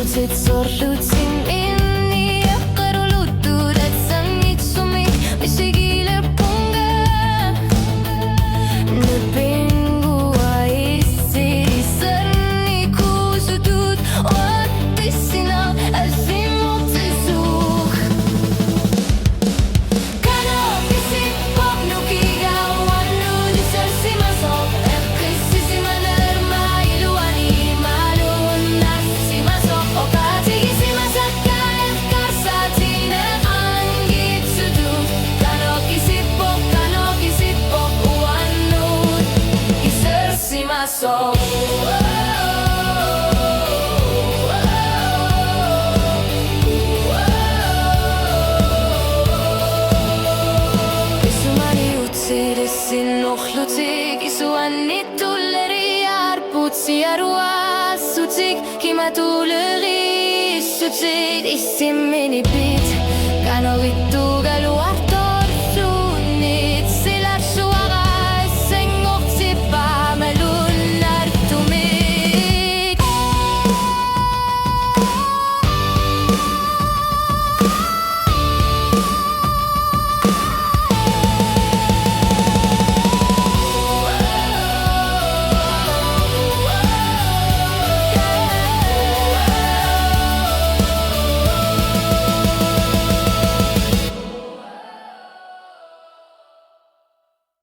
Luțit sorluțin inni Qarulutu datsanit sumi Misigile punga Nepingu aisi Sarni kusudut Otisina Azimot zizuk Kano kisi pop nukiga Wanu disarsima sop Ekisi maner mailuani Malun nasima sop Okati gisima sakkanet karsatine Angit sudut Kano kisi pop Wanu disarsima sop Sin okhlutik isu anituleri arputsi arwasutik kimatuleri sutik isimini bit kanoritu